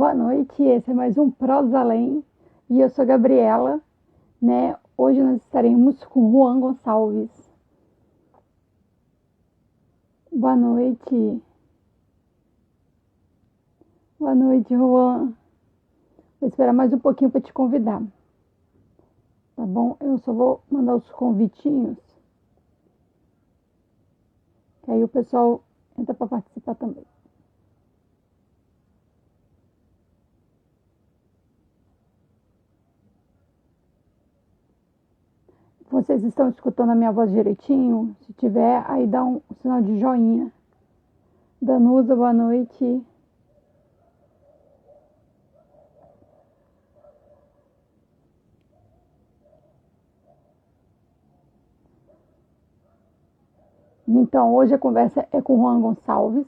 Boa noite, esse é mais um Prosalém e eu sou Gabriela, né? Hoje nós estaremos com Juan Gonçalves. Boa noite. Boa noite, Juan. Vou esperar mais um pouquinho para te convidar, tá bom? Eu só vou mandar os convitinhos, que aí o pessoal entra para participar também. Vocês estão escutando a minha voz direitinho? Se tiver, aí dá um sinal de joinha. Danusa, boa noite. Então, hoje a conversa é com Juan Gonçalves.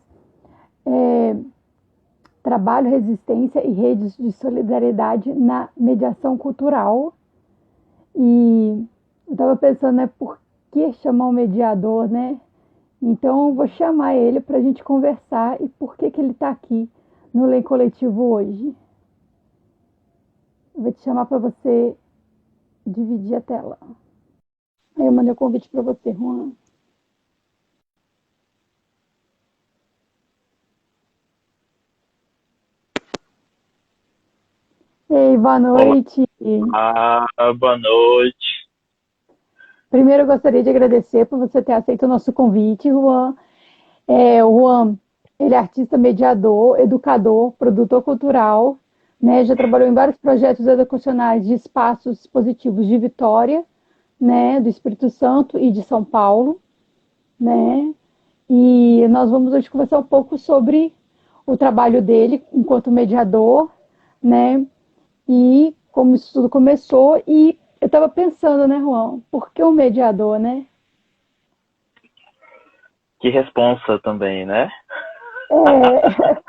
Trabalho, resistência e redes de solidariedade na mediação cultural. E eu estava pensando, né, por que chamar um mediador, né? Então, eu vou chamar ele para a gente conversar e por que ele está aqui no Lei Coletivo hoje. Eu vou te chamar para você dividir a tela. Aí eu mandei o convite para você, Juan. Ei, boa noite. Olá, boa noite. Primeiro, eu gostaria de agradecer por você ter aceito o nosso convite, Juan. O Juan, ele é artista mediador, educador, produtor cultural, né? Já trabalhou em vários projetos educacionais de espaços positivos de Vitória, né? Do Espírito Santo e de São Paulo, né? E nós vamos hoje conversar um pouco sobre o trabalho dele enquanto mediador, né? E como isso tudo começou. E eu estava pensando, né, Juan? Por que o mediador, né? Que responsa também, né? É,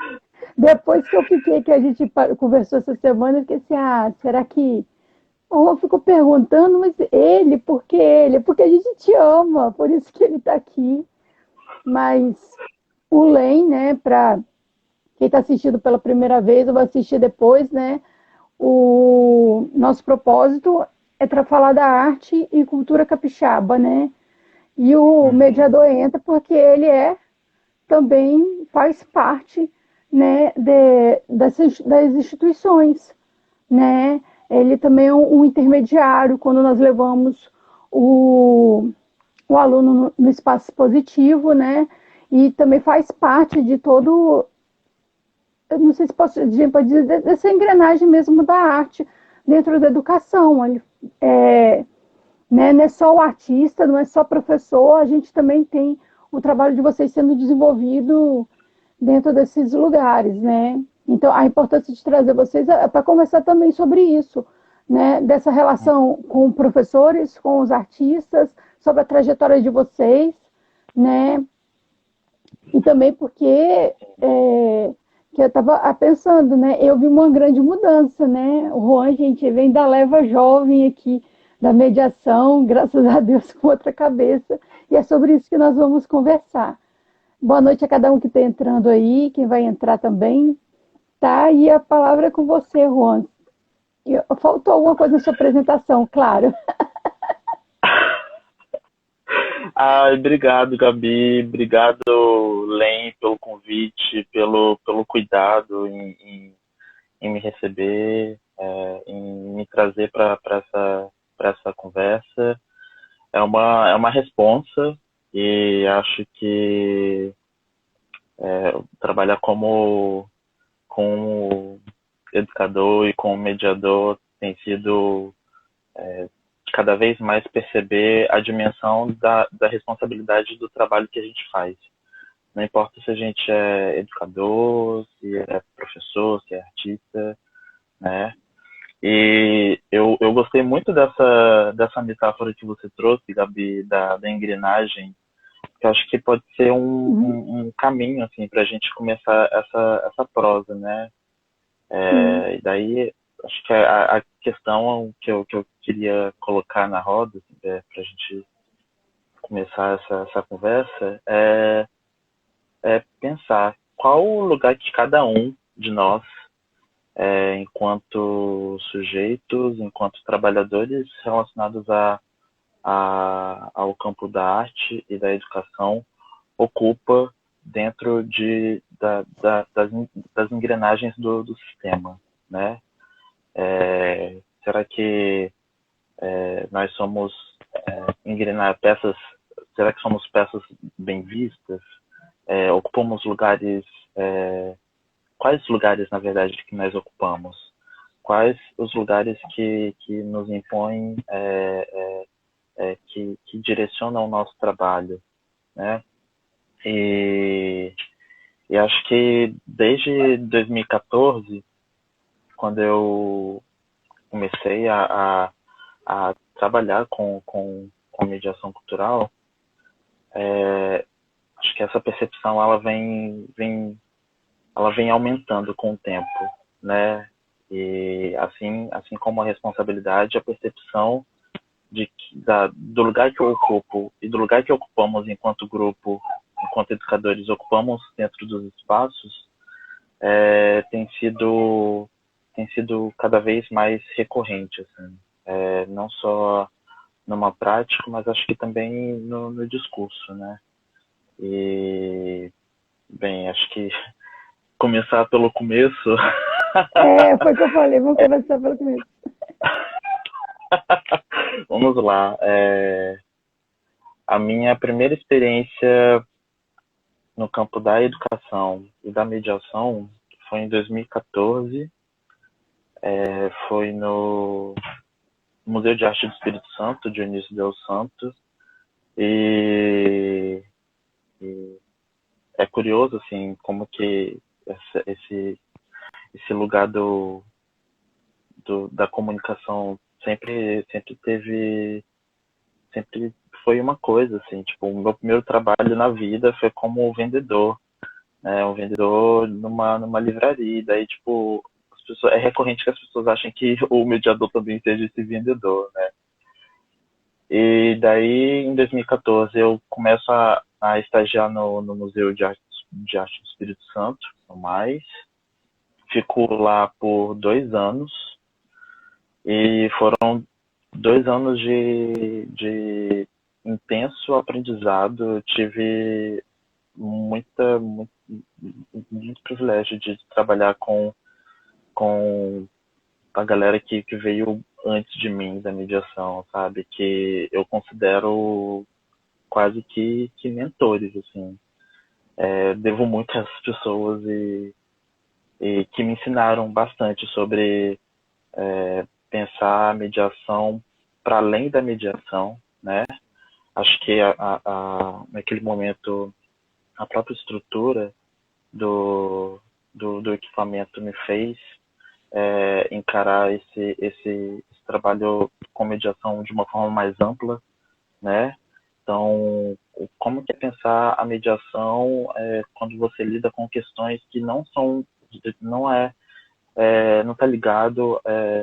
depois que eu fiquei, que a gente conversou essa semana, eu fiquei assim, será que... Eu fico perguntando, mas ele, por que ele? Porque a gente te ama, por isso que ele está aqui. Mas o LEM, né, para quem está assistindo pela primeira vez, ou vai assistir depois, né, o nosso propósito é para falar da arte e cultura capixaba, né? E o Uhum. mediador entra porque ele também faz parte, né, das instituições, né? Ele também é um intermediário quando nós levamos o, o aluno no espaço positivo, né? E também faz parte de todo, eu não sei se posso dizer, dessa engrenagem mesmo da arte dentro da educação. Ele, né, não é só o artista, não é só professor, a gente também tem o trabalho de vocês sendo desenvolvido dentro desses lugares, né? Então, a importância de trazer vocês é para conversar também sobre isso, né? Dessa relação com professores, com os artistas, sobre a trajetória de vocês, né? E também porque que eu estava pensando, né? Eu vi uma grande mudança, né? O Juan, gente, vem da leva jovem aqui, da mediação, graças a Deus, com outra cabeça. E é sobre isso que nós vamos conversar. Boa noite a cada um que está entrando aí, quem vai entrar também. Tá, e a palavra é com você, Juan. Faltou alguma coisa na sua apresentação, claro. Ai, obrigado, Gabi. Obrigado, Len, pelo convite, pelo cuidado em me receber, em me trazer para essa conversa. É uma responsa e acho que trabalhar como educador e como mediador tem sido cada vez mais perceber a dimensão da responsabilidade do trabalho que a gente faz. Não importa se a gente é educador, se é professor, se é artista, né? E eu gostei muito dessa metáfora que você trouxe, Gabi, da engrenagem, que eu acho que pode ser Uhum, um caminho assim, para a gente começar essa prosa, né? sim. E daí, acho que a questão que eu queria colocar na roda, assim, para a gente começar essa conversa, é pensar qual o lugar que cada um de nós enquanto sujeitos, enquanto trabalhadores relacionados ao campo da arte e da educação, ocupa dentro das engrenagens do sistema, né? Será que nós somos peças? Será que somos peças bem vistas? Ocupamos lugares? Quais lugares, na verdade, que nós ocupamos? Quais os lugares que nos impõem, que direcionam o nosso trabalho, né? E acho que desde 2014, quando eu comecei a trabalhar com mediação cultural, acho que essa percepção ela vem aumentando com o tempo, né? E assim como a responsabilidade, a percepção do lugar que eu ocupo e do lugar que ocupamos enquanto grupo, enquanto educadores ocupamos dentro dos espaços, tem sido cada vez mais recorrente, assim. Não só numa prática, mas acho que também no discurso, né? E, bem, acho que começar pelo começo. Foi o que eu falei, vamos começar pelo começo. Vamos lá. A minha primeira experiência no campo da educação e da mediação foi em 2014. Foi no Museu de Arte do Espírito Santo, Dionísio Del Santo. E é curioso, assim, como que esse lugar da comunicação sempre foi uma coisa, assim, tipo, o meu primeiro trabalho na vida foi como vendedor, né, um vendedor numa livraria, daí, tipo, é recorrente que as pessoas achem que o mediador também seja esse vendedor, né. E daí, em 2014, eu começo a estagiar no Museu de Arte do Espírito Santo, no Mais. Fico lá por 2 anos e foram 2 anos de intenso aprendizado. Eu tive muito privilégio de trabalhar com a galera que veio antes de mim da mediação, sabe? Que eu considero quase que mentores, assim. Devo muito a essas pessoas e que me ensinaram bastante sobre pensar a mediação para além da mediação, né? Acho que naquele momento a própria estrutura do equipamento me fez encarar esse trabalho com mediação de uma forma mais ampla, né? Então, como que é pensar a mediação quando você lida com questões que não são, não está ligado,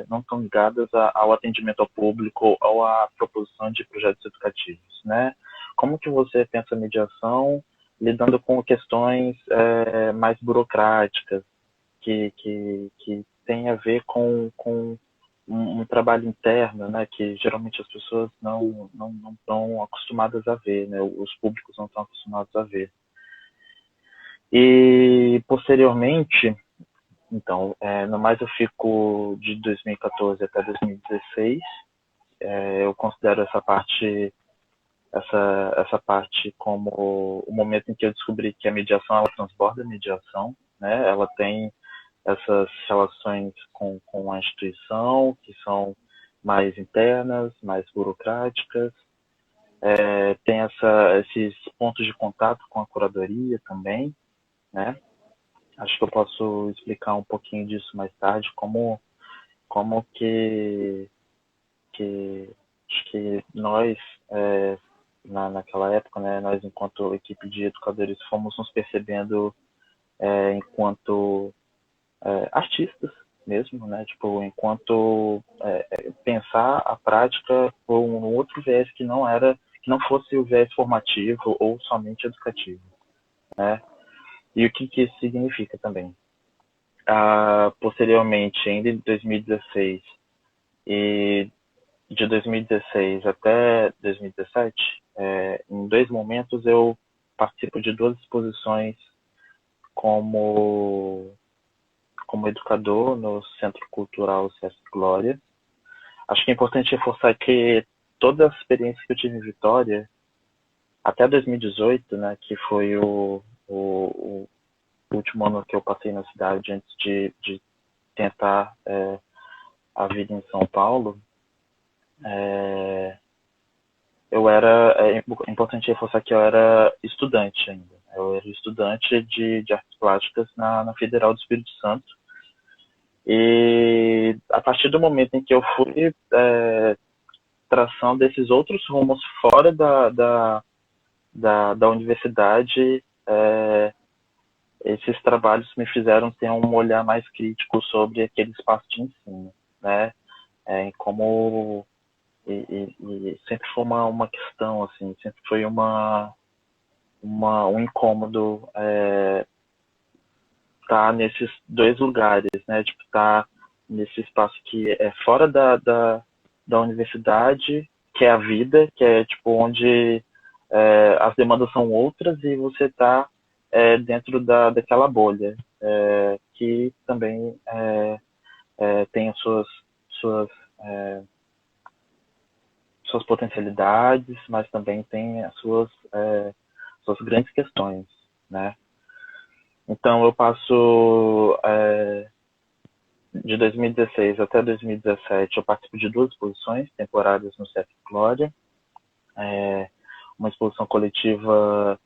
não estão ligadas ao atendimento ao público ou à proposição de projetos educativos, né? Como que você pensa a mediação lidando com questões mais burocráticas que tem a ver com um trabalho interno, né, que geralmente as pessoas não estão acostumadas a ver, né, os públicos não estão acostumados a ver. E, posteriormente, então, no mais eu fico de 2014 até 2016, eu considero essa parte como o momento em que eu descobri que a mediação, ela transborda a mediação, né, ela tem essas relações com a instituição, que são mais internas, mais burocráticas, tem esses pontos de contato com a curadoria também, né? Acho que eu posso explicar um pouquinho disso mais tarde, como acho que nós, naquela época, né, nós enquanto equipe de educadores fomos nos percebendo enquanto artistas mesmo, né? Tipo, enquanto pensar a prática por um outro viés que não fosse o viés formativo ou somente educativo, né? E o que isso significa também? Posteriormente, ainda em 2016 e de 2016 até 2017, em dois momentos eu participo de duas exposições como, como educador no Centro Cultural Sesc Glória. Acho que é importante reforçar que toda a experiência que eu tive em Vitória, até 2018, né, que foi o último ano que eu passei na cidade antes de tentar a vida em São Paulo, é importante reforçar que eu era estudante ainda. Eu era estudante de artes plásticas na Federal do Espírito Santo. E a partir do momento em que eu fui tração desses outros rumos fora da universidade, esses trabalhos me fizeram ter um olhar mais crítico sobre aquele espaço de ensino, né? Como e sempre foi uma questão, assim, sempre foi um incômodo estar nesses dois lugares, né? Tipo, estar nesse espaço que é fora da universidade, que é a vida, que é tipo onde as demandas são outras e você está dentro daquela bolha, que também tem as suas, é, suas potencialidades, mas também tem as suas grandes questões, né? Então eu passo de 2016 até 2017, eu participo de duas exposições temporárias no Sesc Glória, uma exposição coletiva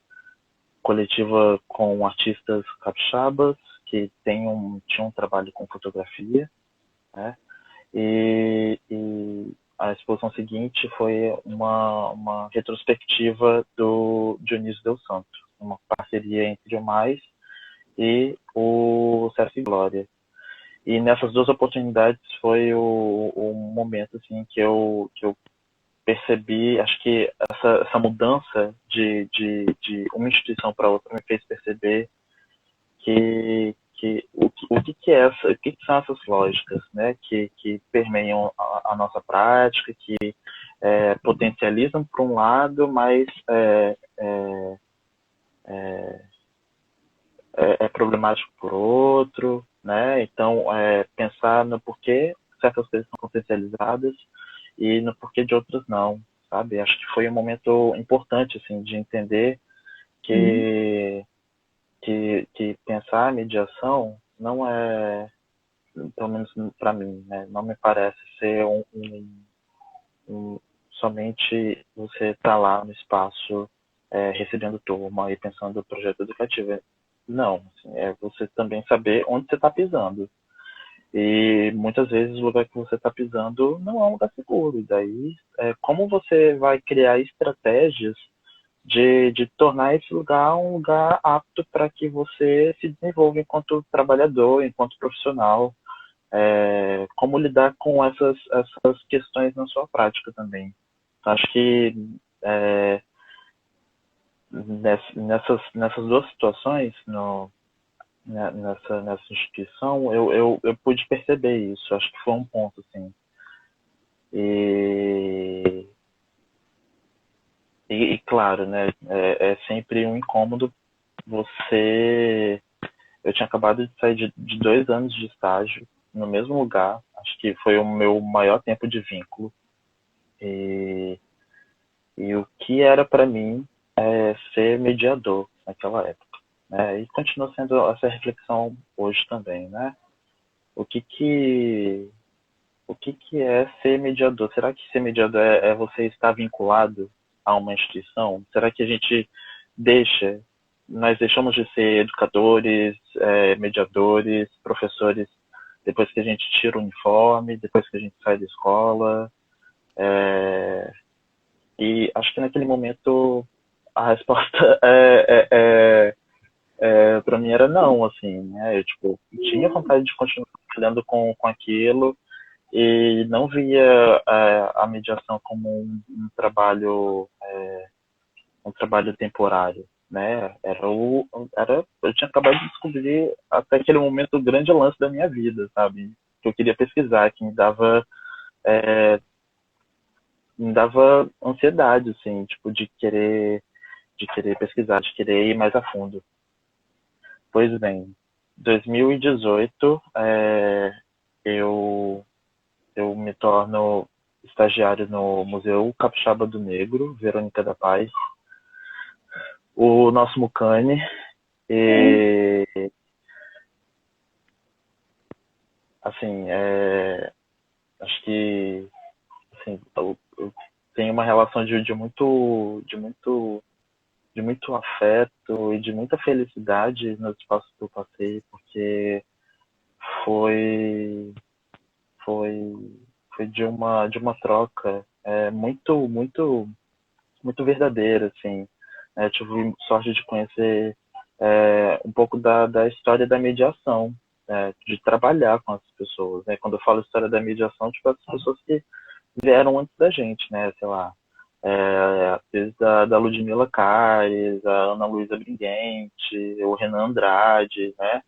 com artistas capixabas que tinham um trabalho com fotografia, né? E a exposição seguinte foi uma retrospectiva do Dionísio Del Santo, uma parceria entre o Mais e o Sesc Glória. E nessas duas oportunidades foi o momento assim que eu percebi, acho que essa mudança de uma instituição para outra me fez perceber o que são essas lógicas, né, que permeiam a nossa prática, que potencializam por um lado, mas é problemático por outro, né? Então, pensar no porquê certas coisas são potencializadas e no porquê de outras não, sabe? Acho que foi um momento importante, assim, de entender que, que pensar a mediação não é, pelo menos para mim, né? Não me parece ser somente você estar lá no espaço recebendo turma e pensando no projeto educativo. Não, assim, é você também saber onde você está pisando. E muitas vezes o lugar que você está pisando não é um lugar seguro. E daí, como você vai criar estratégias de tornar esse lugar um lugar apto para que você se desenvolva enquanto trabalhador, enquanto profissional? Como lidar com essas questões na sua prática também? Acho que é, nessas duas situações, nessa instituição, eu pude perceber isso. Acho que foi um ponto, assim. E, e claro, né, é sempre um incômodo você... Eu tinha acabado de sair de 2 anos de estágio no mesmo lugar. Acho que foi o meu maior tempo de vínculo. E, e o que era para mim ser mediador naquela época, né? E continua sendo essa reflexão hoje também, né? O que que o que que é ser mediador? Será que ser mediador é você estar vinculado a uma instituição? Será que a gente deixa, nós deixamos de ser educadores, mediadores, professores depois que a gente tira o uniforme, depois que a gente sai da escola? E acho que naquele momento a resposta para mim era não, assim, né? Eu, tipo, tinha vontade de continuar trabalhando com aquilo e não via a mediação como um trabalho temporário, né? Eu tinha acabado de descobrir até aquele momento o grande lance da minha vida, sabe? Que eu queria pesquisar, que me dava ansiedade, assim, tipo, de querer pesquisar, de querer ir mais a fundo. Pois bem, 2018, eu, eu me torno estagiário no Museu Capixaba do Negro, Verônica da Paz, o nosso Mucane, Sim. e, assim, acho que, assim, eu tenho uma relação de muito afeto e de muita felicidade nos espaços que eu passei, porque foi foi foi de uma troca muito verdadeira, assim. Eu tive sorte de conhecer um pouco da história da mediação, de trabalhar com as pessoas, né? Quando eu falo história da mediação, tipo as pessoas que vieram antes da gente, né? Sei lá, desde da Ludmila Caires, a Ana Luísa Briguente, o Renan Andrade, né?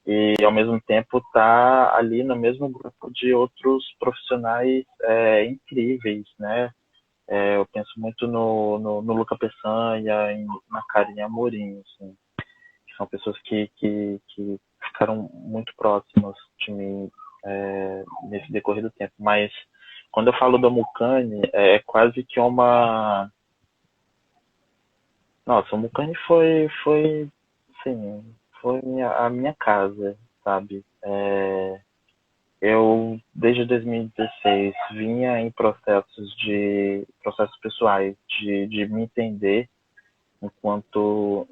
E ao mesmo tempo tá ali no mesmo grupo de outros profissionais incríveis, né? Eu penso muito no Luca Peçanha e na Karine Amorim, assim, que são pessoas que ficaram muito próximas de mim nesse decorrer do tempo. Mas quando eu falo da Mucane, é quase que uma. Nossa, o Mucane sim, a minha casa, sabe? Eu, desde 2016, vinha em processos pessoais de me entender enquanto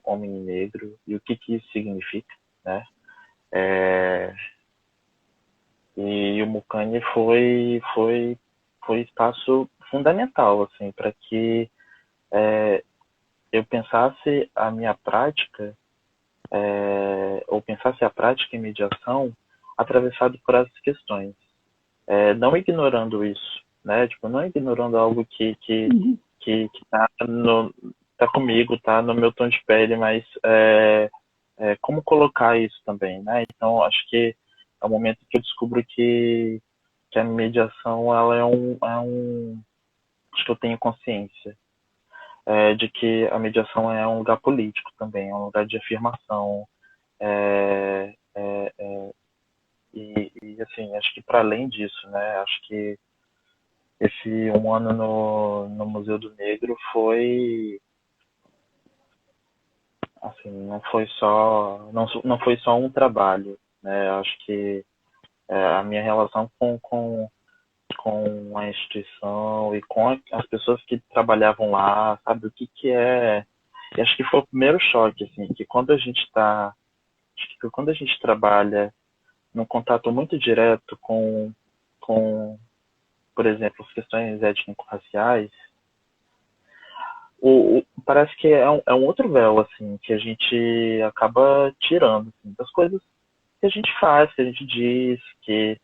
homem negro e o que isso significa, né? É, e o Mucane foi espaço fundamental, assim, para que eu pensasse a minha prática, ou pensasse a prática em mediação atravessado por essas questões, não ignorando isso, né? Tipo, não ignorando algo Uhum. que tá comigo, tá no meu tom de pele, mas como colocar isso também, né? Então, acho que é o momento que eu descubro que a mediação, ela acho que eu tenho consciência de que a mediação é um lugar político também, é um lugar de afirmação, é, é, assim, acho que para além disso, né? Acho que esse um ano no Museu do Negro assim, não foi só um trabalho, né? Acho que a minha relação com a instituição e com as pessoas que trabalhavam lá, sabe, o que que é. E acho que foi o primeiro choque, assim, que acho que quando a gente trabalha num contato muito direto com por exemplo, as questões étnico-raciais, parece que é um outro véu, assim, que a gente acaba tirando, assim, das coisas que a gente faz, que a gente diz, que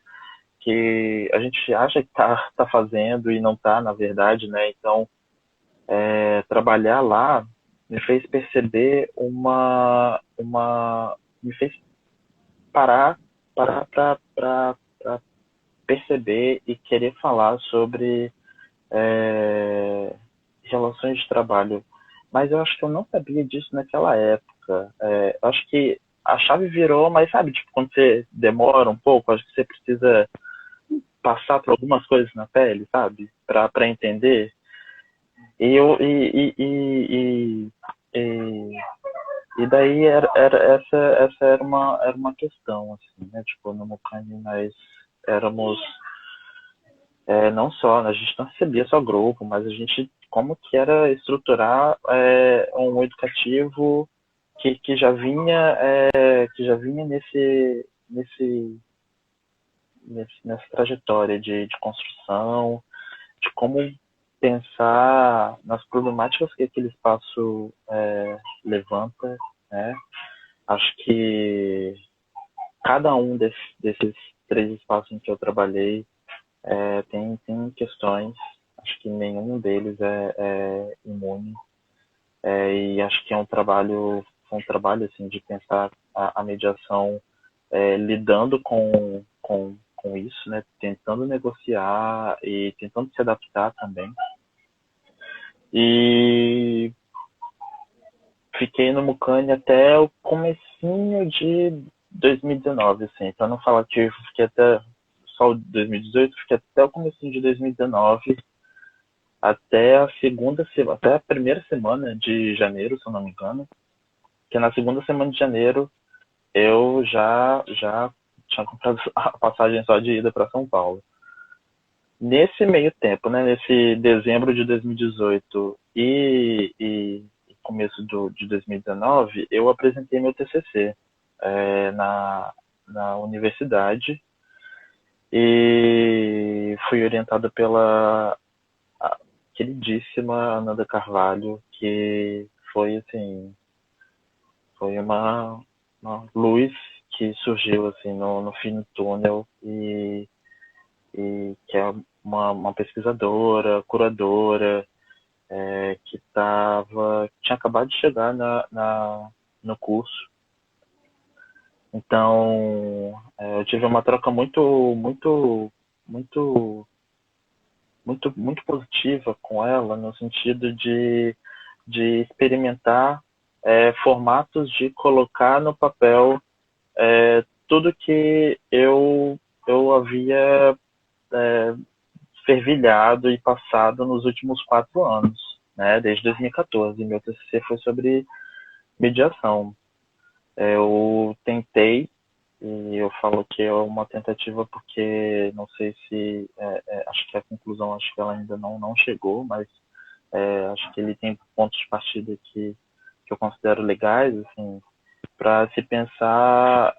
a gente acha que tá fazendo e não tá, na verdade, né? Então, trabalhar lá me fez perceber me fez parar, parar para perceber e querer falar sobre relações de trabalho. Mas eu acho que eu não sabia disso naquela época. Eu acho que a chave virou, mas sabe, tipo, quando você demora um pouco, acho que você precisa passar por algumas coisas na pele, sabe? Para entender. E eu e daí essa era uma questão assim, né? Tipo, no Mocane nós éramos não só, a gente não recebia só grupo, mas a gente como que era estruturar um educativo que já vinha nessa trajetória de construção, de como pensar nas problemáticas que aquele espaço levanta, né? Acho que cada um desses três espaços em que eu trabalhei tem questões, acho que nenhum deles é imune. E acho que foi um trabalho assim, de pensar a mediação lidando com isso, né? Tentando negociar e tentando se adaptar também. E fiquei no Mucane até o comecinho de 2019, assim, para não falar que eu fiquei até só 2018, fiquei até o comecinho de 2019, até a primeira semana de janeiro, se eu não me engano, que na segunda semana de janeiro eu já tinha comprado a passagem só de ida para São Paulo. Nesse meio tempo, né, nesse dezembro de 2018 e começo de 2019, eu apresentei meu TCC na universidade e fui orientado pela queridíssima Ananda Carvalho, que foi assim, foi uma luz que surgiu assim no fim do túnel e que é uma pesquisadora, curadora, que tinha acabado de chegar no curso. Então, eu tive uma troca muito, muito positiva com ela, no sentido de experimentar formatos de colocar no papel tudo que eu havia fervilhado e passado nos últimos 4 anos, né? Desde 2014. Meu TCC foi sobre mediação. Eu tentei, e eu falo que é uma tentativa porque não sei se, acho que a conclusão, acho que ela ainda não chegou, mas acho que ele tem pontos de partida que eu considero legais, assim, para se pensar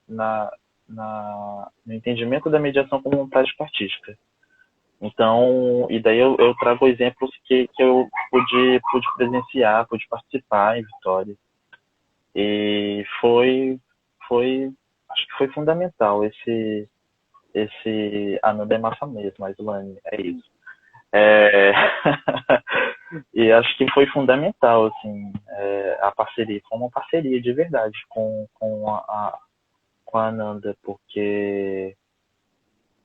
no entendimento da mediação como uma prática artística. Então, e daí eu trago exemplos que eu pude presenciar, pude participar em Vitória. E acho que foi fundamental não é massa mesmo, mas Lani, é isso. É, e acho que foi fundamental, assim, a parceria, foi uma parceria de verdade com a Ananda, porque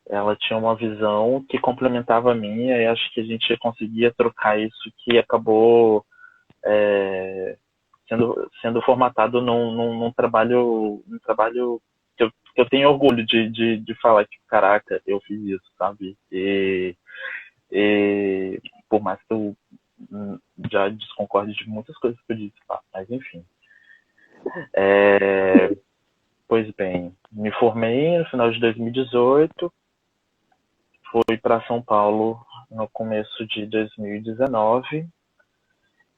ela tinha uma visão que complementava a minha e acho que a gente conseguia trocar isso que acabou sendo formatado num trabalho, que eu tenho orgulho de falar que, caraca, eu fiz isso, sabe? E por mais que eu já desconcorde de muitas coisas que eu disse, tá? Mas enfim. Pois bem, me formei no final de 2018, fui para São Paulo no começo de 2019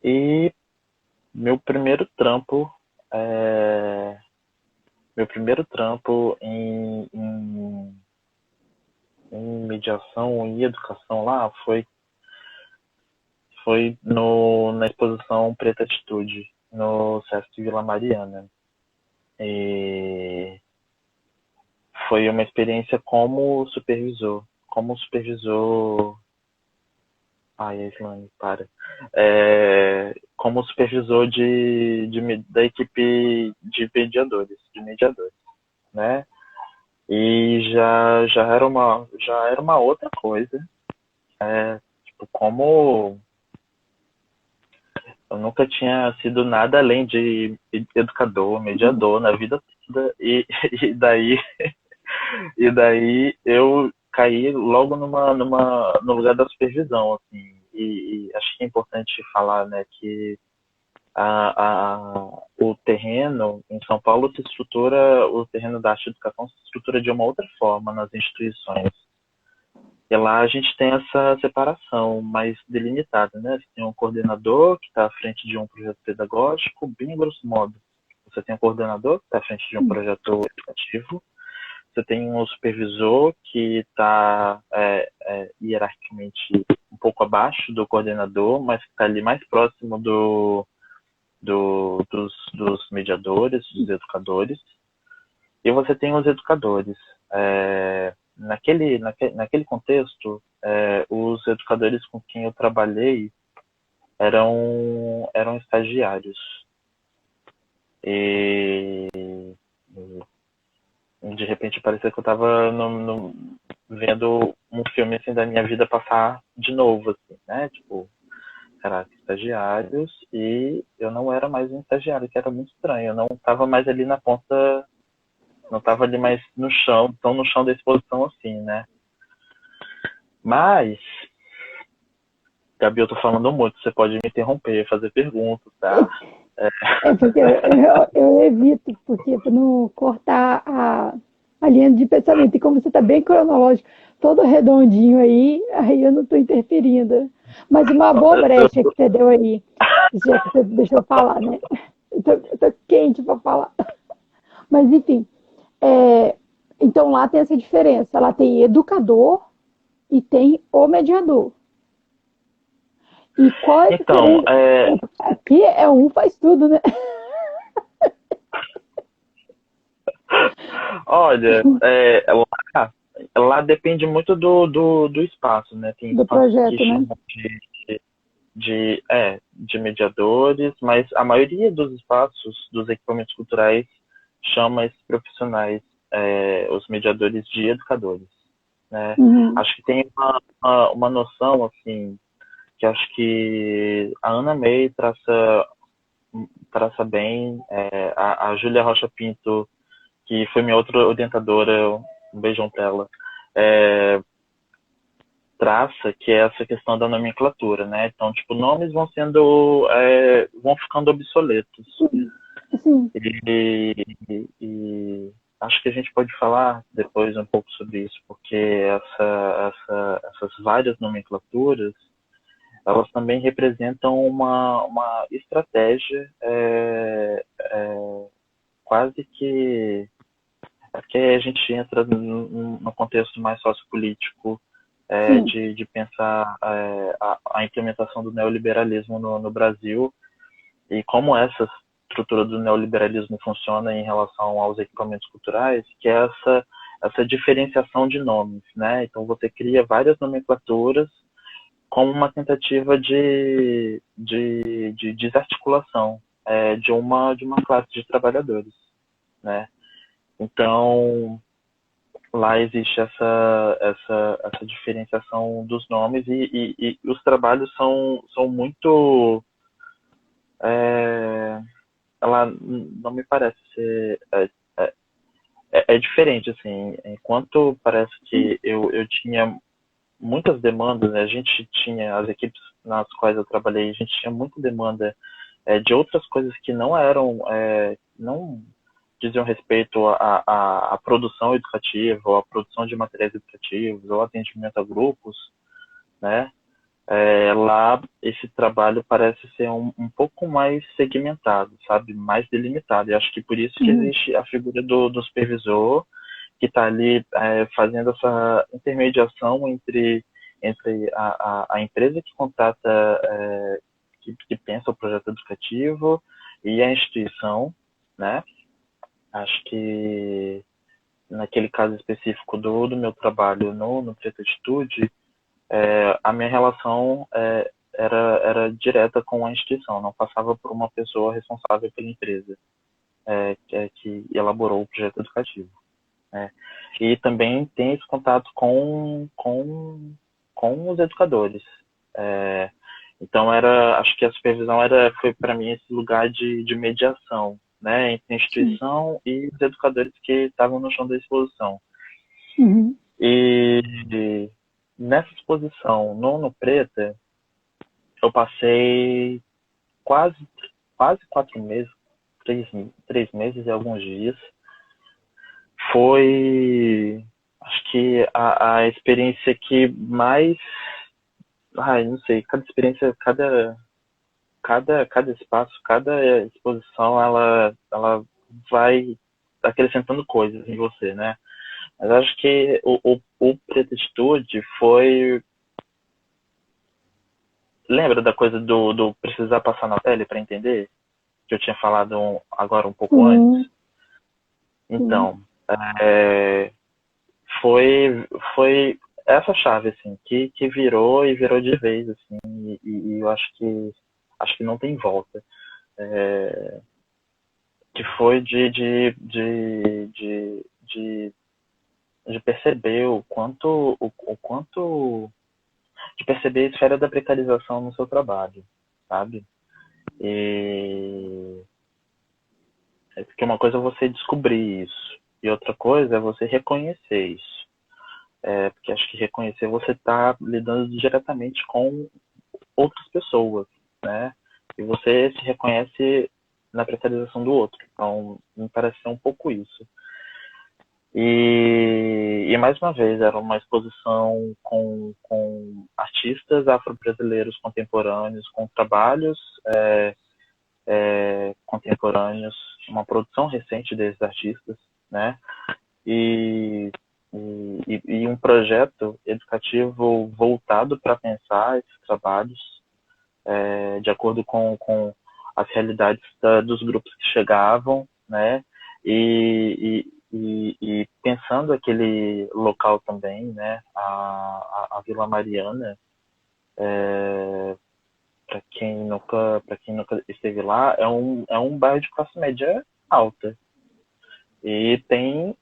e meu primeiro trampo meu primeiro trampo em mediação e educação lá foi na exposição Preta Atitude, no Sesc Vila Mariana. E foi uma experiência como supervisor. Como supervisor. Ai, Islane, para. Como supervisor da equipe de mediadores, né? E já era uma outra coisa. Tipo, como eu nunca tinha sido nada além de educador, mediador na vida toda, e daí, e daí eu caí logo no lugar da supervisão, assim, e acho que é importante falar, né, que o terreno em São Paulo o terreno da arte e educação se estrutura de uma outra forma nas instituições. E lá a gente tem essa separação mais delimitada, né? Você tem um coordenador que está à frente de um projeto pedagógico, bem grosso modo. Você tem um coordenador que está à frente de um projeto educativo. Você tem um supervisor que está hierarquicamente um pouco abaixo do coordenador, mas que está ali mais próximo dos mediadores, dos educadores. E você tem os educadores. Naquele contexto, os educadores com quem eu trabalhei eram estagiários. E de repente parecia que eu estava vendo um filme assim da minha vida passar de novo, assim, né? Tipo, caraca, estagiários, e eu não era mais um estagiário, que era muito estranho. Eu não estava mais ali na ponta, não estava ali mais no chão, tão no chão da exposição assim, né? Mas, Gabi, eu tô falando muito, você pode me interromper, fazer perguntas, tá? É porque eu evito, porque para não cortar a linha de pensamento. E como você está bem cronológico, todo redondinho aí eu não estou interferindo. Mas uma boa brecha que você deu aí, já que você deixou eu falar, né? Eu tô quente para falar. Mas, enfim, então lá tem essa diferença. Lá tem educador e tem o mediador. E qual é a Então, diferença? Aqui é um faz tudo, né? olha, lá depende muito do espaço, né? Tem Do espaços que projeto, né? chamam de mediadores, mas a maioria dos espaços, dos equipamentos culturais, chama esses profissionais, os mediadores, de educadores, né? Uhum. Acho que tem uma noção, assim, que acho que a Ana May traça bem, a Júlia Rocha Pinto, que foi minha outra orientadora, um beijão pra ela, traça, que é essa questão da nomenclatura, né? Então, tipo, nomes vão ficando obsoletos. Sim. E acho que a gente pode falar depois um pouco sobre isso, porque essas várias nomenclaturas, elas também representam uma estratégia, quase que porque a gente entra no contexto mais sociopolítico, Sim. de pensar a implementação do neoliberalismo no Brasil, e como essa estrutura do neoliberalismo funciona em relação aos equipamentos culturais, que é essa diferenciação de nomes, né? Então você cria várias nomenclaturas como uma tentativa de desarticulação, de uma classe de trabalhadores, né? Então, lá existe essa diferenciação dos nomes, e os trabalhos são muito. Ela não me parece ser. É diferente, assim. Enquanto parece que eu tinha muitas demandas, né? A gente tinha, as equipes nas quais eu trabalhei, a gente tinha muita demanda de outras coisas que não eram. Não diziam respeito à produção educativa, ou à produção de materiais educativos, ou atendimento a grupos, né? Lá, esse trabalho parece ser um pouco mais segmentado, sabe? Mais delimitado. E acho que por isso que Uhum. existe a figura do supervisor, que está ali fazendo essa intermediação entre a empresa que contrata, que pensa o projeto educativo, e a instituição, né? Acho que naquele caso específico do meu trabalho no Preta Atitude, a minha relação era direta com a instituição, não passava por uma pessoa responsável pela empresa, que elaborou o projeto educativo, né? E também tem esse contato com os educadores. Então, acho que a supervisão foi para mim esse lugar de mediação, né, entre a Sim. instituição e os educadores que estavam no chão da exposição. Uhum. E nessa exposição no Preta, eu passei quase, quase 4 meses, 3 meses e alguns dias. Foi, acho que a experiência que mais, não sei, cada experiência, cada espaço, cada exposição, ela vai acrescentando coisas em você, né? Mas acho que o Pretitude foi. Lembra da coisa do precisar passar na pele para entender? Que eu tinha falado agora um pouco antes? Sim. Sim. Então, é, foi essa chave, assim, que virou e virou de vez, assim, e eu acho que acho que não tem volta, que foi de perceber o quanto de perceber a esfera da precarização no seu trabalho, sabe? E é porque uma coisa é você descobrir isso e outra coisa é você reconhecer isso. Porque acho que reconhecer você está lidando diretamente com outras pessoas, né? E você se reconhece na precarização do outro. Então, me parece ser um pouco isso. E mais uma vez, era uma exposição com artistas afro-brasileiros contemporâneos, com trabalhos contemporâneos, uma produção recente desses artistas, né? E, e um projeto educativo voltado para pensar esses trabalhos de acordo com as realidades dos grupos que chegavam, né? E pensando aquele local também, né? A Vila Mariana, para quem nunca esteve lá, é um bairro de classe média alta e tem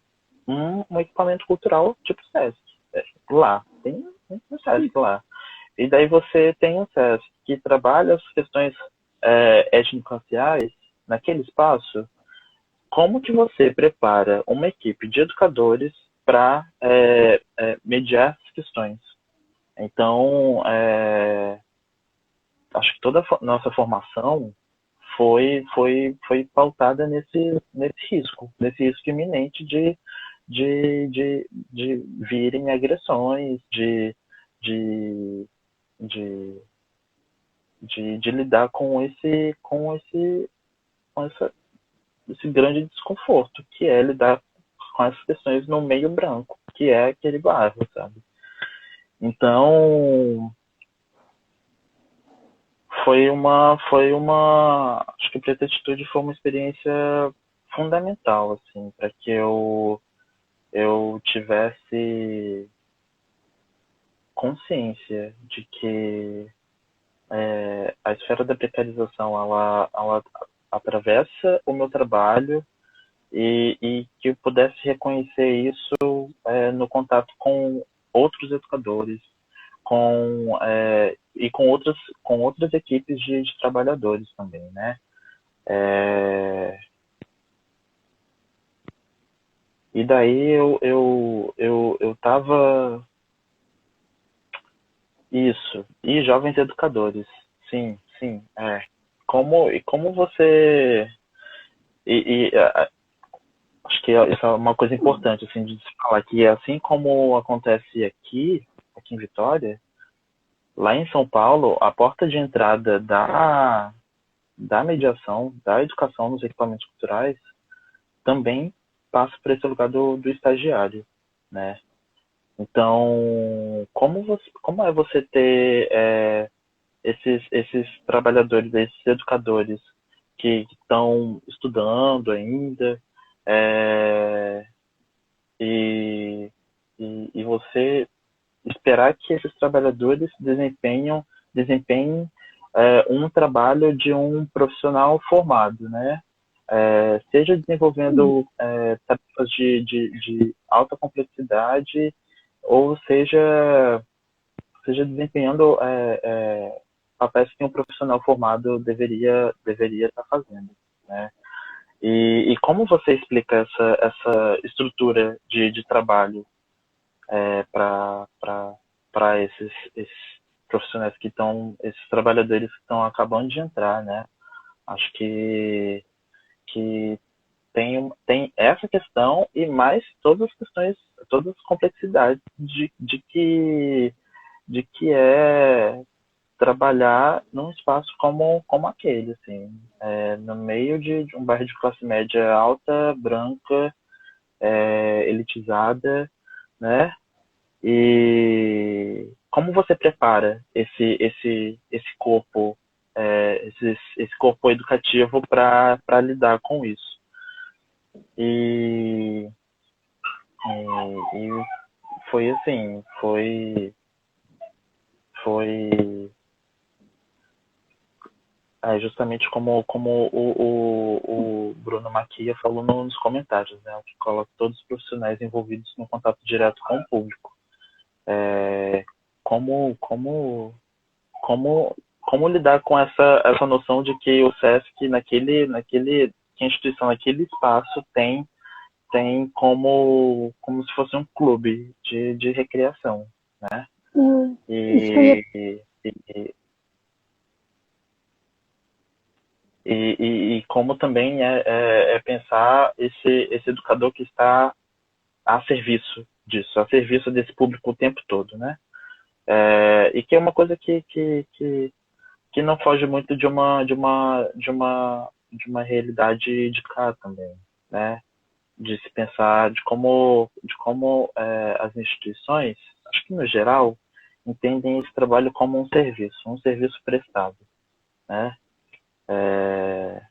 um equipamento cultural tipo SESC lá, tem um SESC lá. E daí você tem um SESC que trabalha as questões étnico-raciais naquele espaço. Como que você prepara uma equipe de educadores para mediar essas questões? Então, acho que toda a nossa formação foi pautada nesse risco iminente de virem agressões, de, de lidar esse grande desconforto, que é lidar com essas questões no meio branco, que é aquele bairro, sabe? Então, acho que a Pretitude foi uma experiência fundamental, assim, para que eu tivesse consciência de que a esfera da precarização ela atravessa o meu trabalho e que eu pudesse reconhecer isso no contato com outros educadores, e com outras equipes de trabalhadores também, né? E daí eu tava isso, e jovens educadores, sim, sim, como você acho que isso é uma coisa importante assim de se falar que assim como acontece aqui em Vitória, lá em São Paulo, a porta de entrada da mediação, da educação nos equipamentos culturais também passa por esse lugar do estagiário, né? Então, como é você ter esses trabalhadores, esses educadores que estão estudando ainda, é, e, e você esperar que esses trabalhadores desempenhem um trabalho de um profissional formado, né? Seja desenvolvendo tarefas de alta complexidade ou seja desempenhando papéis que um profissional formado deveria estar fazendo, né? E como você explica essa estrutura de trabalho para esses profissionais esses trabalhadores que estão acabando de entrar, né? Acho que tem essa questão e mais todas as questões, todas as complexidades de que é trabalhar num espaço como aquele, assim, no meio de um bairro de classe média alta, branca, elitizada, né? E como você prepara esse corpo, esse corpo educativo para lidar com isso? E, e foi assim, foi justamente como o Bruno Maquia falou nos comentários, né? Que coloca todos os profissionais envolvidos no contato direto com o público. É, como, como, como lidar com essa noção de que o SESC, que a instituição, naquele espaço, tem como se fosse um clube de recreação, né? Isso que eu ia. E, e, e como também é pensar esse educador que está a serviço disso, a serviço desse público o tempo todo, né? E que é uma coisa que não foge muito de uma realidade de cá também, né? De se pensar de como as instituições, acho que no geral, entendem esse trabalho como um serviço prestado, né? É,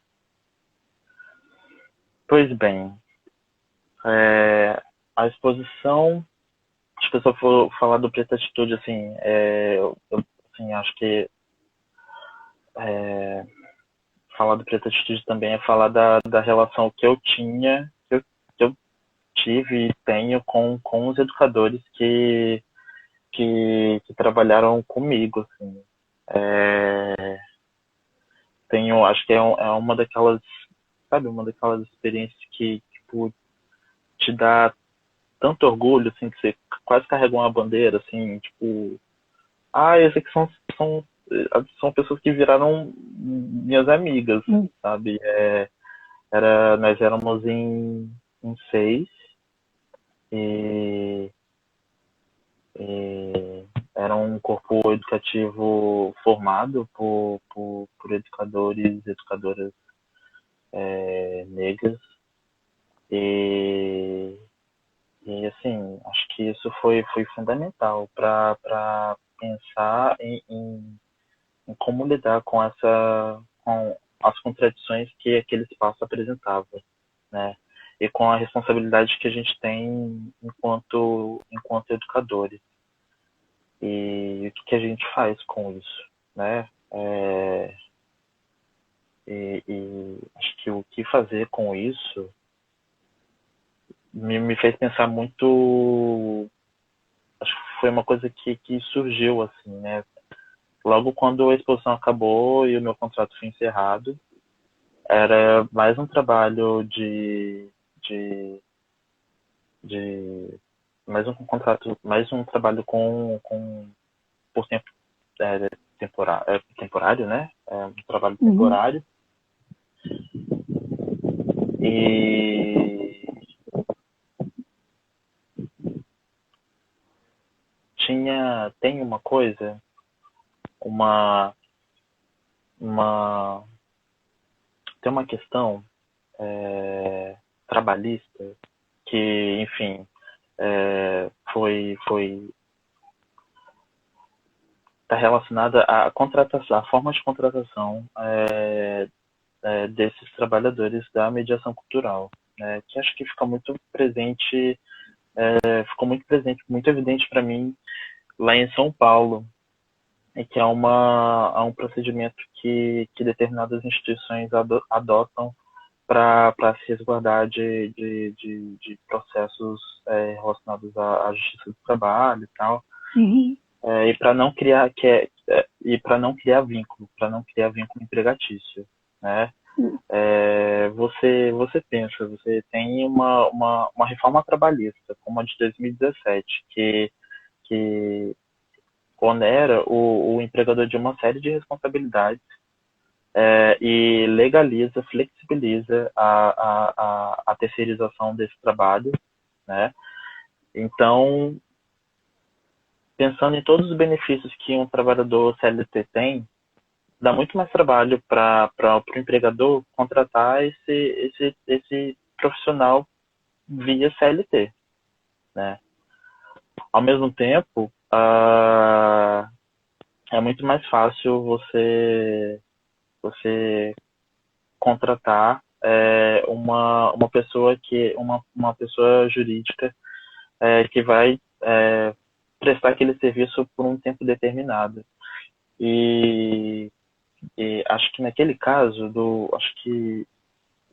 pois bem, a exposição, acho que se eu for falar do Preta Atitude, assim, assim, acho que falar do Preta Atitude também é falar da relação que eu tinha, que eu tive e tenho com os educadores que trabalharam comigo, assim. É, acho que é uma daquelas, sabe, uma daquelas experiências que, tipo, te dá tanto orgulho, assim, que você quase carrega uma bandeira, assim, tipo, esses aqui são pessoas que viraram minhas amigas, sabe? Nós éramos em 6 e, e era um corpo educativo formado por educadores e educadoras negras e, assim, acho que isso foi fundamental para pensar em como lidar com as contradições que aquele espaço apresentava, né? E com a responsabilidade que a gente tem enquanto educadores. E o que a gente faz com isso, né? E acho que o que fazer com isso me fez pensar muito. Acho que foi uma coisa que surgiu, assim, né? Logo quando a exposição acabou e o meu contrato foi encerrado, era mais um trabalho de, de mais um contrato, mais um trabalho por tempo temporário, né? Um trabalho Uhum. temporário. E tem uma coisa, uma, uma, tem uma questão trabalhista que, enfim, foi está relacionada à contratação, à forma de contratação desses trabalhadores da mediação cultural, né, que acho que ficou muito presente, muito evidente para mim lá em São Paulo, e que há um procedimento que determinadas instituições adotam para se resguardar de processos relacionados à justiça do trabalho e tal, Uhum. e para não criar vínculo empregatício, né? Você pensa, você tem uma reforma trabalhista, como a de 2017, que onera o empregador de uma série de responsabilidades e legaliza, flexibiliza a terceirização desse trabalho, né? Então, pensando em todos os benefícios que um trabalhador CLT tem, dá muito mais trabalho para o empregador contratar esse profissional via CLT, né? Ao mesmo tempo, é muito mais fácil você contratar uma pessoa jurídica que vai prestar aquele serviço por um tempo determinado. E E acho que naquele caso, acho que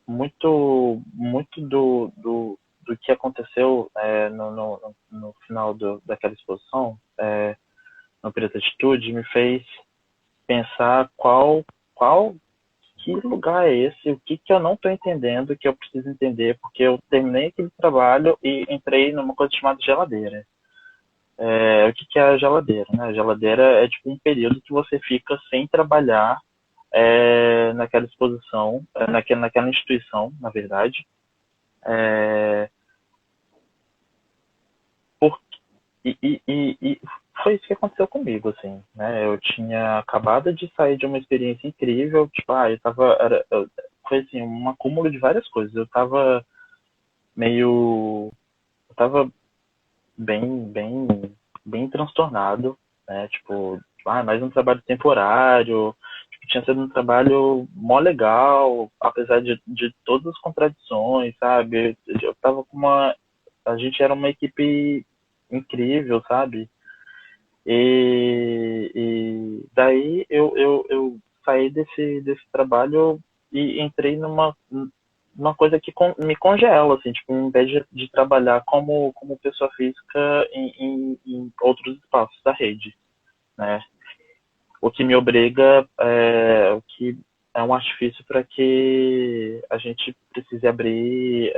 muito do que aconteceu no final daquela exposição, no período de atitude, me fez pensar que lugar é esse, o que eu não estou entendendo, que eu preciso entender, porque eu terminei aquele trabalho e entrei numa coisa chamada geladeira. O que é a geladeira? Né? A geladeira é tipo um período que você fica sem trabalhar naquela exposição, naquela instituição, na verdade. É, por, e foi isso que aconteceu comigo, assim, né? Eu tinha acabado de sair de uma experiência incrível, tipo, foi assim, um acúmulo de várias coisas. Eu tava bem transtornado, né? Tipo, mais um trabalho temporário, tipo, tinha sido um trabalho mó legal, apesar de todas as contradições, sabe? Eu tava a gente era uma equipe incrível, sabe? E daí eu saí desse trabalho e entrei numa coisa que me congela, assim, tipo, em vez de trabalhar como pessoa física em outros espaços da rede, né? O que me obriga, o que é um artifício para que a gente precise abrir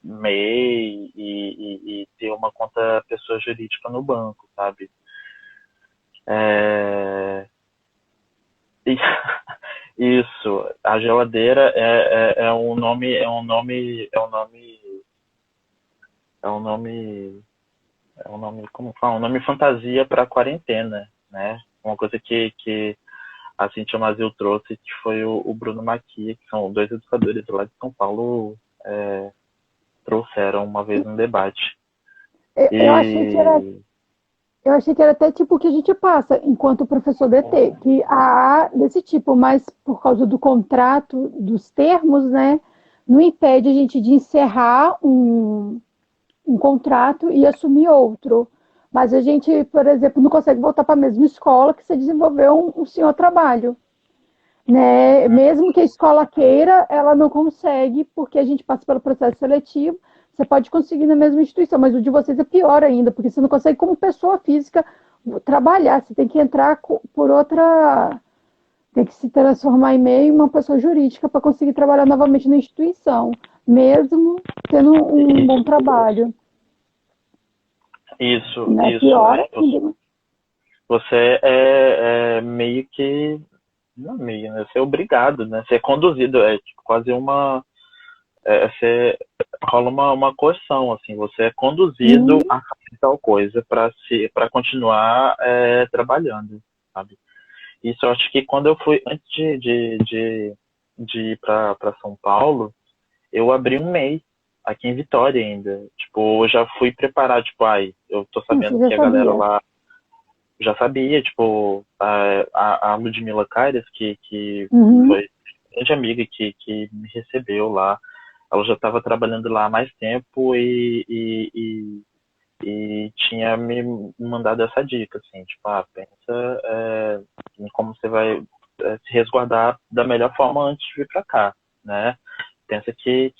MEI e ter uma conta pessoa jurídica no banco, sabe? É, e- isso, a geladeira é um nome, é um nome, como fala? Um nome fantasia para quarentena, né? Uma coisa que a Cintia Mazil trouxe, que foi o Bruno Maquia, que são dois educadores lá de São Paulo, trouxeram uma vez no debate. Eu achei que era E Eu achei que era até tipo o que a gente passa enquanto professor DT, que há desse tipo, mas por causa do contrato, dos termos, né, não impede a gente de encerrar um contrato e assumir outro. Mas a gente, por exemplo, não consegue voltar para a mesma escola que você desenvolveu um senhor trabalho. Né? Mesmo que a escola queira, ela não consegue, porque a gente passa pelo processo seletivo. Você pode conseguir na mesma instituição, mas o de vocês é pior ainda, porque você não consegue, como pessoa física, trabalhar. Você tem que entrar por outra. Tem que se transformar em meio uma pessoa jurídica para conseguir trabalhar novamente na instituição, mesmo tendo um bom trabalho. Né? isso, Pior né? ainda. Você é meio que, não meio, né? Você é obrigado, né? Você é conduzido, é tipo, quase você rola uma coerção, assim, você é conduzido Hum, a fazer tal coisa para continuar trabalhando, sabe? Isso eu acho que quando eu fui, antes de ir para São Paulo, eu abri um MEI aqui em Vitória ainda. Tipo, eu já fui preparado, tipo, eu tô você sabendo já que a galera sabia. lá já sabia, tipo, a Ludmila Caires, que Uhum. foi grande amiga que me recebeu lá, ela já estava trabalhando lá há mais tempo e tinha me mandado essa dica, assim, tipo, pensa em como você vai se resguardar da melhor forma antes de vir para cá, né? Pensa que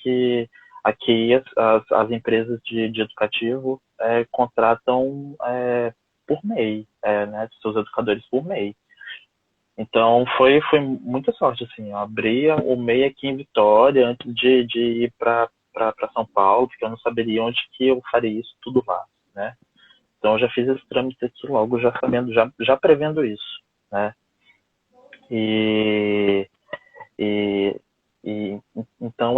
aqui as empresas de educativo contratam por MEI, né? Seus educadores por MEI. Então foi muita sorte, assim. Eu abri o MEI aqui em Vitória antes de ir para São Paulo, porque eu não saberia onde que eu faria isso tudo lá, né? Então eu já fiz esse trâmite aqui logo, já sabendo, já prevendo isso, né? E, e, e então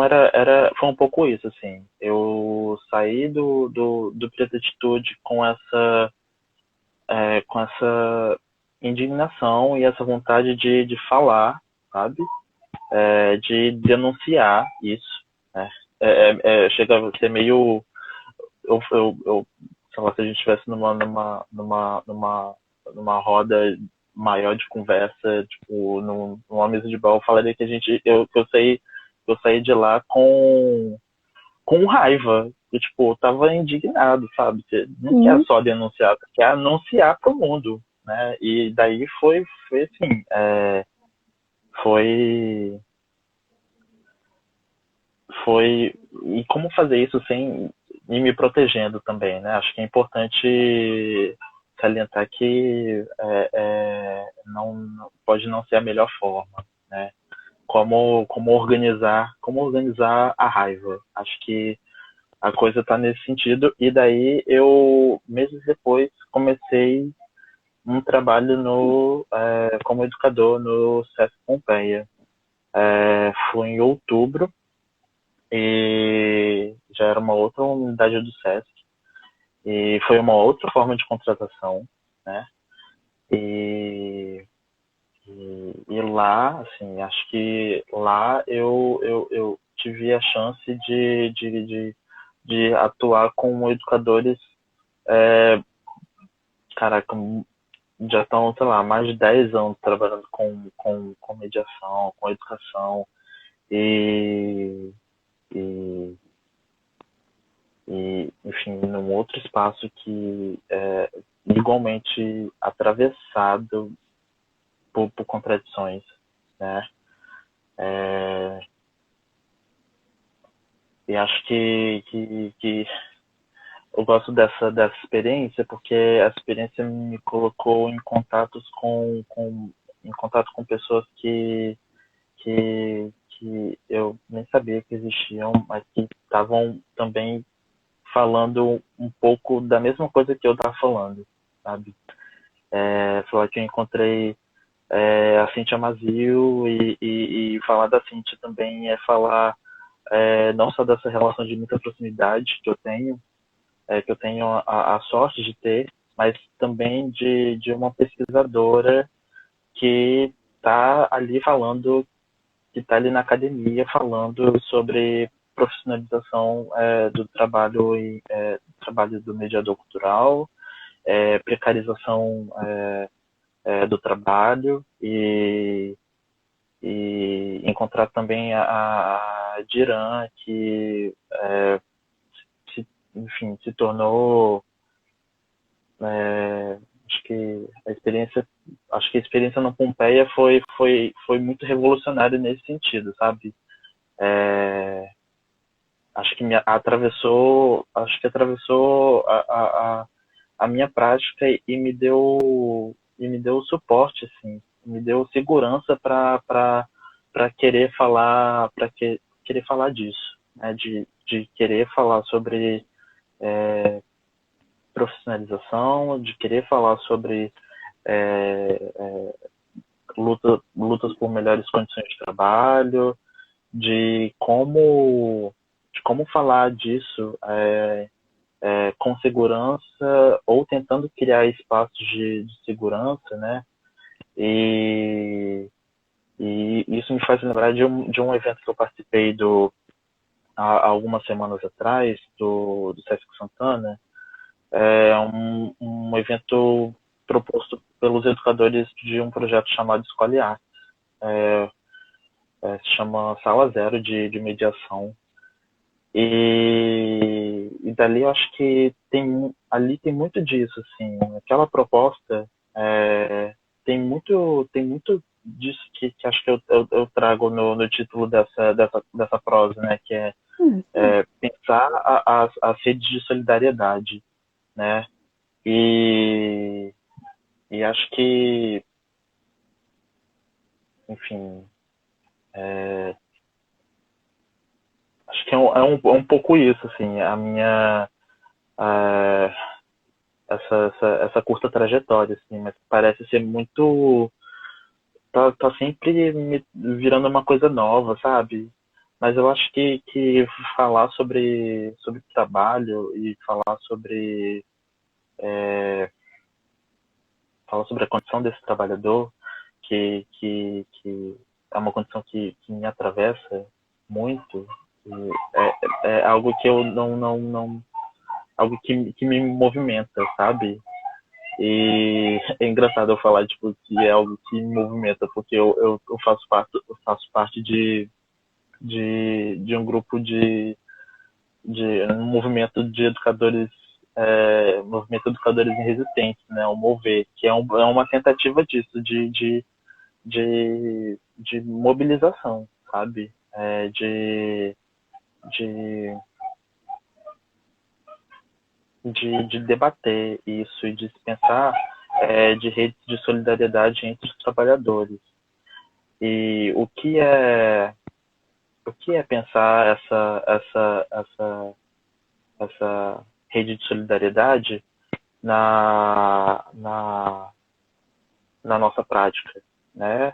foi um pouco isso, assim. Eu saí do Preto Atitude com essa indignação e essa vontade de falar, sabe? De denunciar isso, né? Chega a ser meio sei lá, se a gente estivesse numa roda maior de conversa, tipo, numa mesa de bar, eu falaria que eu saí de lá com raiva. Eu, tipo, eu tava indignado, sabe? Você não quer Sim. só denunciar, você quer anunciar pro mundo. né? E daí foi assim, foi, e como fazer isso sem e me protegendo também, né? Acho que é importante salientar que não pode não ser a melhor forma, né? Como organizar a raiva. Acho que a coisa está nesse sentido. E daí eu, meses depois, comecei um trabalho como educador no SESC Pompeia. Foi em outubro e já era uma outra unidade do SESC. E foi uma outra forma de contratação, né? E, e lá, assim, acho que lá eu tive a chance de atuar com educadores, é, caraca, já estão, sei lá, mais de 10 anos trabalhando com mediação, com educação e, e, enfim, num outro espaço que é igualmente atravessado por contradições, né? É, e acho que eu gosto dessa experiência porque a experiência me colocou em contato com pessoas que eu nem sabia que existiam, mas que estavam também falando um pouco da mesma coisa que eu estava falando, sabe? Foi lá que eu encontrei a Cintia Mazil e falar da Cintia também é falar não só dessa relação de muita proximidade que eu tenho a sorte de ter, mas também de uma pesquisadora que está ali falando, que está ali na academia falando sobre profissionalização do trabalho trabalho do mediador cultural, precarização do trabalho e encontrar também a Diran, que enfim, se tornou acho que a experiência na Pompeia foi muito revolucionária nesse sentido, sabe? Acho que atravessou a minha prática e me deu suporte, assim, me deu segurança para querer falar disso, né? De querer falar sobre profissionalização, de querer falar sobre lutas por melhores condições de trabalho, de como falar disso com segurança ou tentando criar espaços de segurança, né? E, e isso me faz lembrar de um evento que eu participei há algumas semanas atrás, do Sesc Santana. Um evento proposto pelos educadores de um projeto chamado Escolhe Artes. Se chama Sala Zero de Mediação. E dali eu acho que ali tem muito disso, assim, aquela proposta tem muito disso que acho que eu trago no título dessa prosa, né, que pensar as redes de solidariedade, né, e acho que, enfim, acho que é um pouco isso, assim, a minha essa curta trajetória, assim, mas parece ser muito. Tá sempre me virando uma coisa nova, sabe? Mas eu acho que falar sobre trabalho e falar sobre a condição desse trabalhador, que é uma condição que me atravessa muito, é algo que eu não algo que me movimenta, sabe? E é engraçado eu falar tipo, que é algo que me movimenta, porque eu faço parte de um grupo de um movimento de educadores Movimento Educadores em Resistência, né, o MOVER, que é uma tentativa disso, de mobilização, sabe? De, de debater isso e de se pensar de redes de solidariedade entre os trabalhadores. E o que é pensar essa rede de solidariedade na nossa prática, né?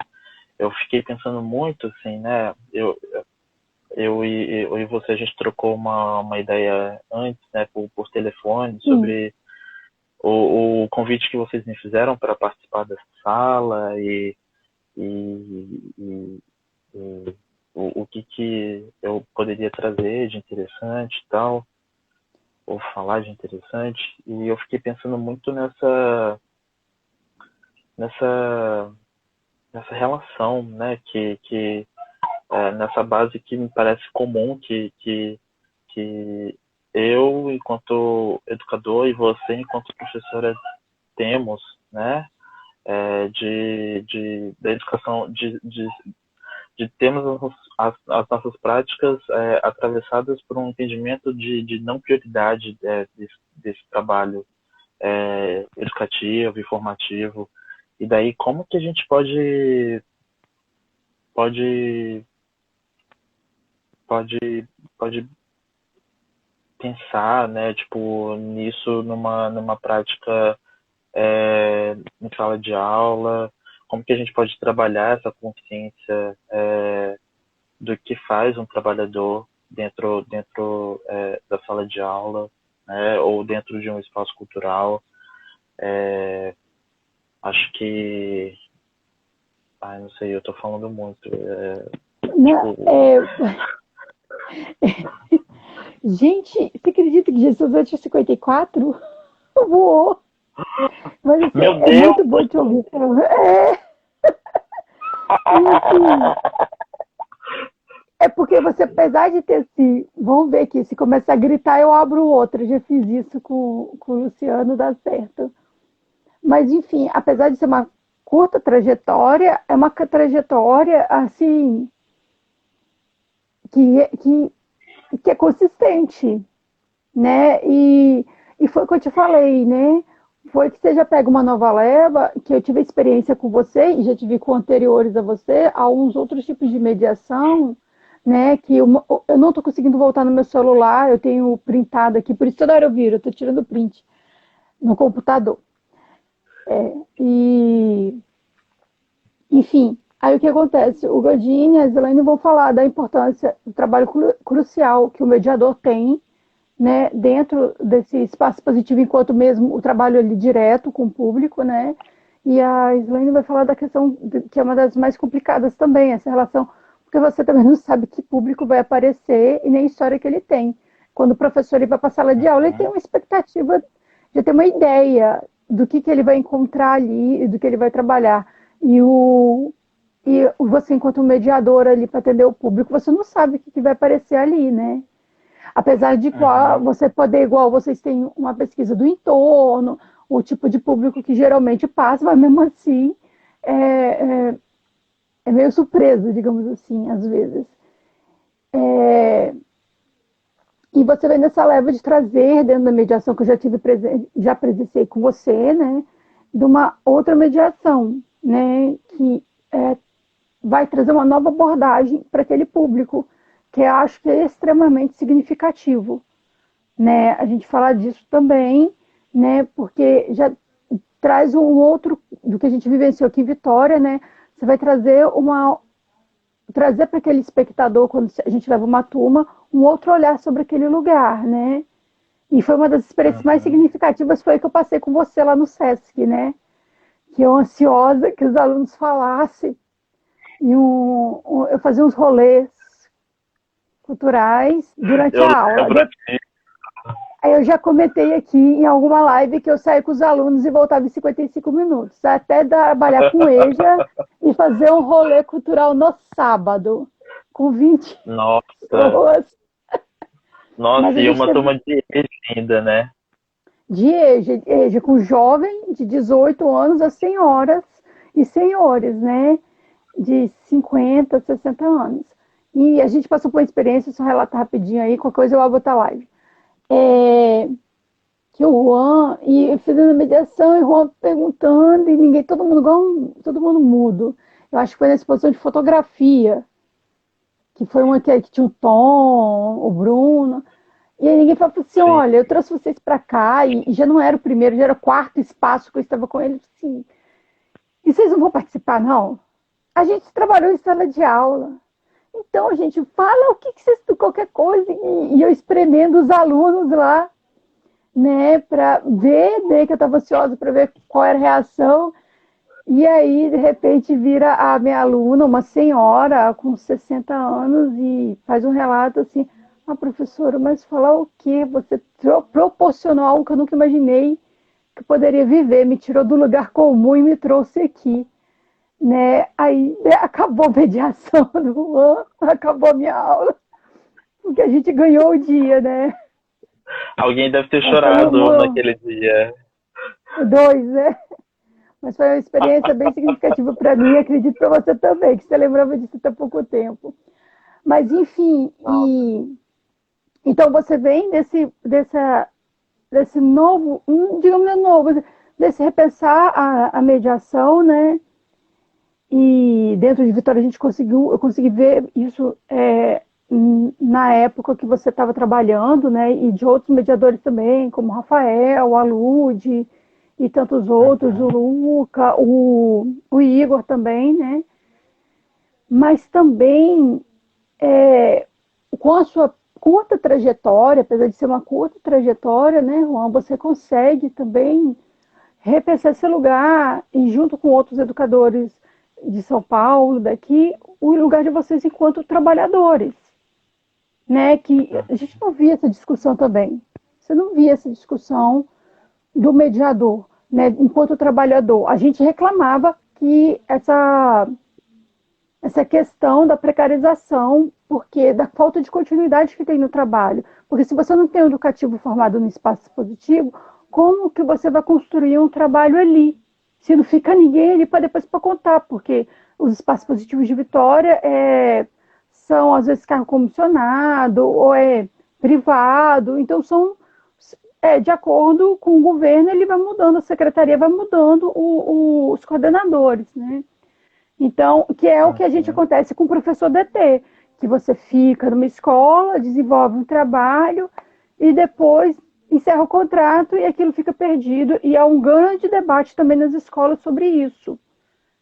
Eu fiquei pensando muito, assim, né? Eu e você, a gente trocou uma ideia antes, né, por telefone, sobre o convite que vocês me fizeram para participar dessa sala e o que eu poderia trazer de interessante e tal, ou falar de interessante. E eu fiquei pensando muito nessa, nessa relação, né, nessa base que me parece comum que eu, enquanto educador, e você, enquanto professora, temos, né, da educação, de termos as nossas práticas atravessadas por um entendimento de não prioridade desse trabalho educativo e formativo. E daí, como que a gente pode, pode pensar, né, tipo, nisso numa prática em sala de aula? Como que a gente pode trabalhar essa consciência do que faz um trabalhador dentro da sala de aula, né, ou dentro de um espaço cultural? Acho que... Ai, não sei, eu tô falando muito. Não, Gente, você acredita que Jesus antes de 54 voou? Mas assim, Meu é Deus! muito bom te ouvir. E assim, é porque você, apesar de ter se. Vamos ver aqui, se começar a gritar, eu abro outra. Eu já fiz isso com o Luciano, dá certo. Mas, enfim, apesar de ser uma curta trajetória, é uma trajetória, assim, que é consistente, né? E foi o que eu te falei, né? Foi que você já pega uma nova leva, que eu tive experiência com você, e já tive com anteriores a você, alguns outros tipos de mediação, né? Que eu não estou conseguindo voltar no meu celular, eu tenho printado aqui, por isso toda hora eu viro, eu estou tirando print no computador. E, enfim, aí o que acontece? O Godinho e a Zelaine vão falar da importância do trabalho crucial que o mediador tem, né, dentro desse espaço positivo, enquanto mesmo o trabalho ali direto com o público, né? E a Islaine vai falar da questão que é uma das mais complicadas também, essa relação, porque você também não sabe que público vai aparecer e nem a história que ele tem. Quando o professor ele vai para a sala de aula, ele tem uma expectativa, já tem uma ideia do que ele vai encontrar ali e do que ele vai trabalhar. E você, enquanto mediador ali para atender o público, você não sabe o que vai aparecer ali, né? Apesar de você poder, igual vocês têm uma pesquisa do entorno, o tipo de público que geralmente passa, mas mesmo assim é meio surpresa, digamos assim, às vezes. E você vem nessa leva de trazer dentro da mediação que eu já presenciei com você, né, de uma outra mediação, né, que vai trazer uma nova abordagem para aquele público, que eu acho que é extremamente significativo, né? A gente falar disso também, né? Porque já traz um outro do que a gente vivenciou aqui em Vitória, né? Você vai trazer para aquele espectador, quando a gente leva uma turma, um outro olhar sobre aquele lugar, né? E foi uma das experiências mais significativas, foi que eu passei com você lá no Sesc, né? Que eu ansiosa que os alunos falassem. Eu fazia uns rolês culturais durante Eu a aula. lembro disso. Aí eu já comentei aqui em alguma live que eu saí com os alunos e voltava em 55 minutos, até trabalhar com EJA e fazer um rolê cultural no sábado, com 20 Nossa, pessoas. Mas nossa, a e gente uma teve. turma de ex ainda, né? de EJA com jovem de 18 anos a senhoras e senhores, né? De 50, 60 anos. E a gente passou por uma experiência, só relatar rapidinho aí, qualquer coisa eu vou botar live. Que o Juan, e fazendo a mediação, e o Juan perguntando, e ninguém, todo mundo igual, todo mundo mudo. Eu acho que foi na exposição de fotografia, que foi uma que tinha o Tom, o Bruno, e aí ninguém falou assim, Sim. olha, eu trouxe vocês para cá, e já não era o primeiro, já era o quarto espaço que eu estava com eles, assim, e vocês não vão participar, não? A gente trabalhou em sala de aula. Então, gente, fala o que vocês, qualquer coisa, e eu espremendo os alunos lá, né, para ver, né, que eu estava ansiosa para ver qual era a reação. E aí, de repente, vira a minha aluna, uma senhora com 60 anos, e faz um relato assim: ah, professora, mas falar o quê? Você proporcionou algo que eu nunca imaginei que poderia viver, me tirou do lugar comum e me trouxe aqui. Né? Aí, né, acabou a mediação do Juan, acabou a minha aula, porque a gente ganhou o dia, né? Alguém deve ter Mas foi chorado naquele dia. dois, né? Mas foi uma experiência bem significativa para mim, acredito para você também, que você lembrava disso há pouco tempo. Mas, enfim, então você vem desse novo, digamos novo, desse repensar a mediação, né? E dentro de Vitória eu consegui ver isso na época que você estava trabalhando, né? E de outros mediadores também, como o Rafael, a Lude e tantos outros, o Luca, o Igor também, né? Mas também com a sua curta trajetória, apesar de ser uma curta trajetória, né, Juan, você consegue também repensar esse lugar e junto com outros educadores de São Paulo, daqui, o lugar de vocês enquanto trabalhadores, né, que a gente não via essa discussão também. Você não via essa discussão do mediador, né, enquanto trabalhador. A gente reclamava que essa questão da precarização, porque da falta de continuidade que tem no trabalho. Porque se você não tem um educativo formado no espaço positivo, como que você vai construir um trabalho ali? Se não fica ninguém ali para depois para contar, porque os espaços positivos de Vitória são às vezes carro comissionado ou é privado, então são de acordo com o governo, ele vai mudando, a secretaria vai mudando os coordenadores, né? Então, que é o que a gente acontece com o professor DT, que você fica numa escola, desenvolve um trabalho e depois encerra o contrato e aquilo fica perdido. E há um grande debate também nas escolas sobre isso,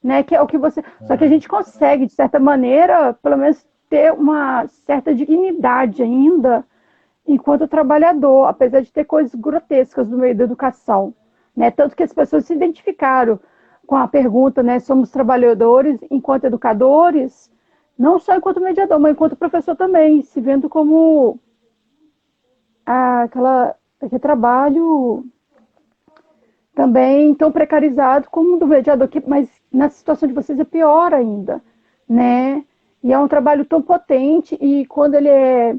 né? Que é o que você. Só que a gente consegue, de certa maneira, pelo menos ter uma certa dignidade ainda enquanto trabalhador, apesar de ter coisas grotescas no meio da educação, né? Tanto que as pessoas se identificaram com a pergunta, né? Somos trabalhadores enquanto educadores, não só enquanto mediador, mas enquanto professor também, se vendo como aquele trabalho também tão precarizado como o do mediador, mas na situação de vocês é pior ainda, né? E é um trabalho tão potente e quando ele é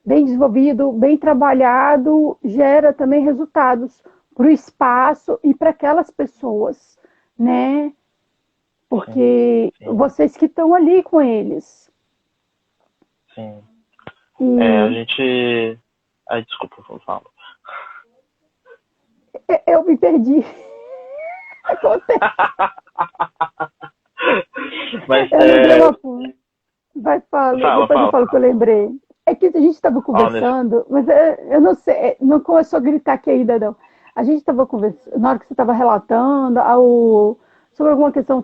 bem desenvolvido, bem trabalhado, gera também resultados para o espaço e para aquelas pessoas, né? Porque sim. vocês que estão ali com eles. Sim. A E gente. Ai, desculpa, eu falo. eu me perdi. Acontece. Mas, Eu lembrei uma coisa. Vai, fala. Depois eu fala. falo que eu lembrei. É que a gente estava conversando, mas eu não sei, não começou a gritar aqui ainda, não. A gente estava conversando, na hora que você estava relatando sobre alguma questão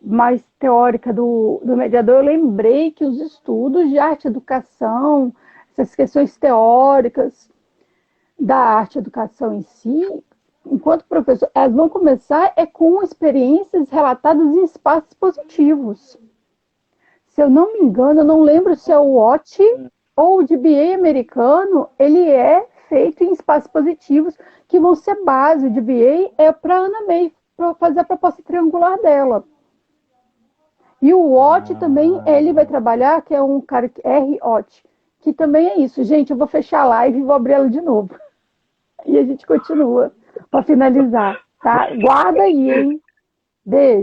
mais teórica do mediador, eu lembrei que os estudos de arte e educação, essas questões teóricas da arte e educação em si, enquanto professor, elas vão começar com experiências relatadas em espaços positivos. Se eu não me engano, eu não lembro se é o WOT ou o DBA americano, ele é feito em espaços positivos que vão ser base. O DBA é para a Ana May, para fazer a proposta triangular dela. E o WOT também, ele vai trabalhar, que é um cara, R-OT, que também é isso. Gente, eu vou fechar a live e vou abrir ela de novo. E a gente continua para finalizar, tá? Guarda aí, hein? Beijo.